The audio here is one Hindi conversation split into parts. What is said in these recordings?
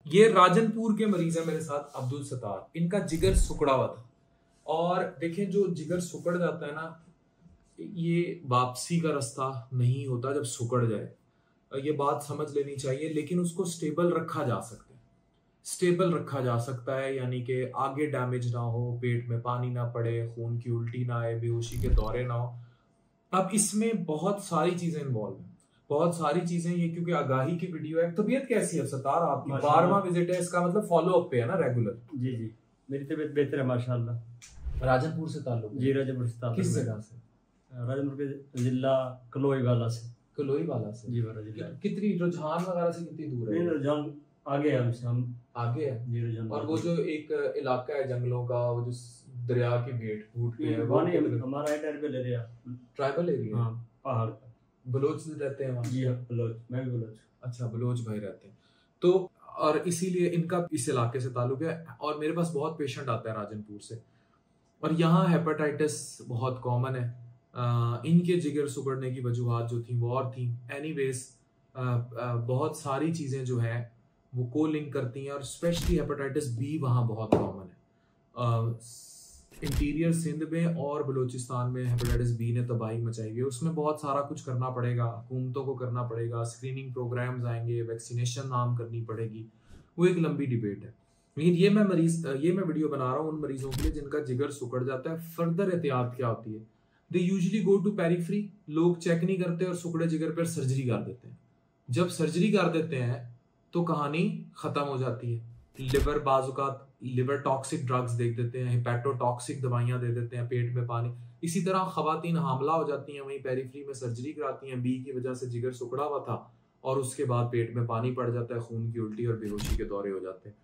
ये राजनपुर के मरीज है मेरे साथ, अब्दुल सत्तार। इनका जिगर सुकड़ा हुआ था, और देखें जो जिगर सुकड़ जाता है ना, ये वापसी का रास्ता नहीं होता जब सुकड़ जाए, ये बात समझ लेनी चाहिए। लेकिन उसको स्टेबल रखा जा सकता है, स्टेबल रखा जा सकता है, यानी कि आगे डैमेज ना हो, पेट में पानी ना पड़े, खून की उल्टी ना आए, बेहोशी के दौरे ना हो। अब इसमें बहुत सारी चीजें इन्वॉल्व हैं, बहुत सारी चीजें, ये क्योंकि आगाही की वीडियो है। तबीयत कैसी है सतार आपकी? 12वां विजिट है, इसका मतलब फॉलो अप पे है ना, रेगुलर? जी जी, मेरी तबीयत बेहतर है माशाल्लाह। राजनपुर से ताल्लुक? जी, राजनपुर से ताल्लुक। किस जगह से? राजनपुर के जिला कलोई वाला से। कलोई वाला से? जी वाला जिला। कितनी रुझान वगैरह से कितनी दूर है? रुझान आगे है हमसे, हम आगे है जी रुझान। और वो जो एक इलाका है जंगलों का, वो जो दरिया की भेंट फूट पे है, वो नहीं, हमारा है ट्राइबल एरिया। Tribal area? हाँ, पहाड़ पर। बलोच रहते हैं वहाँ? जी हाँ, बलोच, मैं भी बलोच। अच्छा, बलोच भाई रहते हैं तो, और इसीलिए इनका इस इलाके से ताल्लुक है। और मेरे पास बहुत पेशेंट आता है राजनपुर से, और यहाँ हेपेटाइटिस बहुत कॉमन है। इनके जिगर सुगड़ने की वजूहात जो थी वो और थी। एनीवेज बहुत सारी चीज़ें जो हैं वो को लिंक करती हैं, और स्पेशली हेपेटाइटिस बी वहाँ बहुत कॉमन है। इंटीरियर सिंध में और बलूचिस्तान में हेपेटाइटिस बी ने तबाही मचाई हुई है। उसमें बहुत सारा कुछ करना पड़ेगा, हुकूमतों को करना पड़ेगा, स्क्रीनिंग प्रोग्राम्स आएंगे, वैक्सीनेशन नाम करनी पड़ेगी, वो एक लंबी डिबेट है। लेकिन ये मैं वीडियो बना रहा हूँ उन मरीजों के लिए जिनका जिगर सुकड़ जाता है। फर्दर एहतियात क्या होती है? They usually go to periphery. लोग चेक नहीं करते और सुकड़े जिगर पर सर्जरी कर देते हैं। जब सर्जरी कर देते हैं तो कहानी खत्म हो जाती है। Liver बाजुकात liver toxic drugs they देते हैं, हिपैटोटॉक्सिक दवाइयां दे देते हैं, पेट में पानी। इसी तरह खवातीन हामला हो जाती हैं, वहीं पेरिफ्री में सर्जरी कराती हैं, बी की वजह से जिगर सुकड़ा हुआ था, और उसके बाद पेट में पानी पड़ जाता है, खून की उल्टी और बेहोशी के दौरे हो जाते हैं।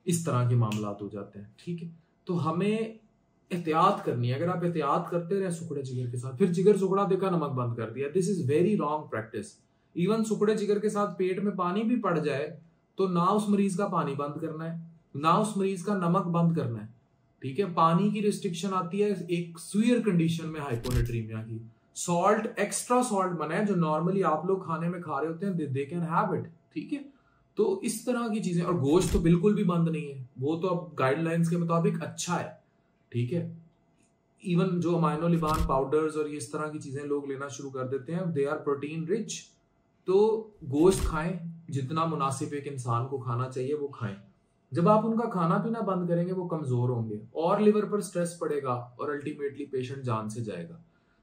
इस तरह के मामला हो जाते हैं। ठीक है, तो हमें एहतियात करनी है। अगर आप एहतियात करते रहे सुकड़े जिगर के साथ, फिर जिगर सुकड़ा देखा नमक बंद कर दिया, this is very wrong practice. Even सुकड़े जिगर के साथ पेट में पानी भी पड़ जाए तो ना उस मरीज का पानी बंद करना है, ना उस मरीज का नमक बंद करना है। ठीक है, पानी की रिस्ट्रिक्शन आती है एक सीवियर कंडीशन में, हाइपोनेट्रीमिया की। सॉल्ट, एक्स्ट्रा सॉल्ट बना है जो नॉर्मली आप लोग खाने में खा रहे होते हैं, दे कैन हैव इट। ठीक है, तो इस तरह की चीजें। और गोश्त तो बिल्कुल भी बंद नहीं है, वो तो अब गाइडलाइंस के मुताबिक अच्छा है। ठीक है, इवन जो अमाइनो लिबान पाउडर्स और इस तरह की चीजें लोग लेना शुरू कर देते हैं, दे आर प्रोटीन रिच। तो गोश्त खाएं, जितना मुनासिब एक इंसान को खाना चाहिए वो खाएं। जब आप उनका खाना पीना बंद करेंगे वो कमजोर होंगे और लिवर पर स्ट्रेस पड़ेगा और अल्टीमेटली पेशेंट जान से जाएगा।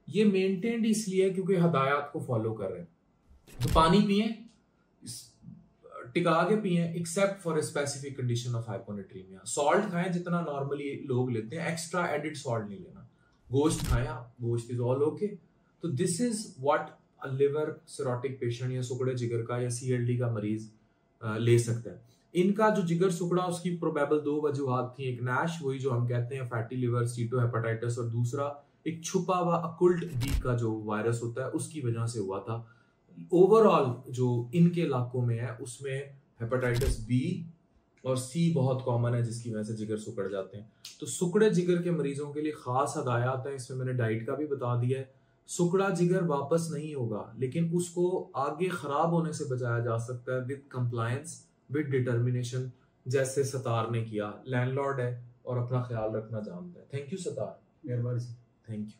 ये मेंटेन्ड इसलिए क्योंकि हदायत को फॉलो कर रहे हैं। तो पानी पिए, टिका के पिए, except for a specific condition of hyponatraemia. Salt खाएं जितना नॉर्मली लोग लेते हैं, एक्स्ट्रा एडिड सॉल्ट नहीं लेना। गोश्त खाएं आप, गोश्त इज ऑल ओके। तो this is what a liver cirrhotic patient या सुकड़े जिगर का या सीएलडी का मरीज ले सकता है। इनका जो जिगर सुकड़ा उसकी प्रोबेबल दो वजूहात थी। एक नैश, वही जो हम कहते हैं फैटी लिवर, सीटोहेपेटाइटिस, और दूसरा एक छुपा हुआ अकुल्ट बी का जो वायरस होता है उसकी वजह से हुआ था। ओवरऑल जो इनके इलाकों में है उसमें हेपेटाइटिस बी और सी बहुत कॉमन है जिसकी वजह से जिगर सुकड़ जाते हैं। तो सुकड़े जिगर के मरीजों के लिए खास हदायत है, इसमें मैंने डाइट का भी बता दिया है। सुकड़ा जिगर वापस नहीं होगा, लेकिन उसको आगे खराब होने से बचाया जा सकता है विद कंप्लायंस, विद डिटर्मिनेशन, जैसे सतार ने किया। लैंडलॉर्ड है और अपना ख्याल रखना जानता है। थैंक यू सतार, मेहरबानी। Thank you.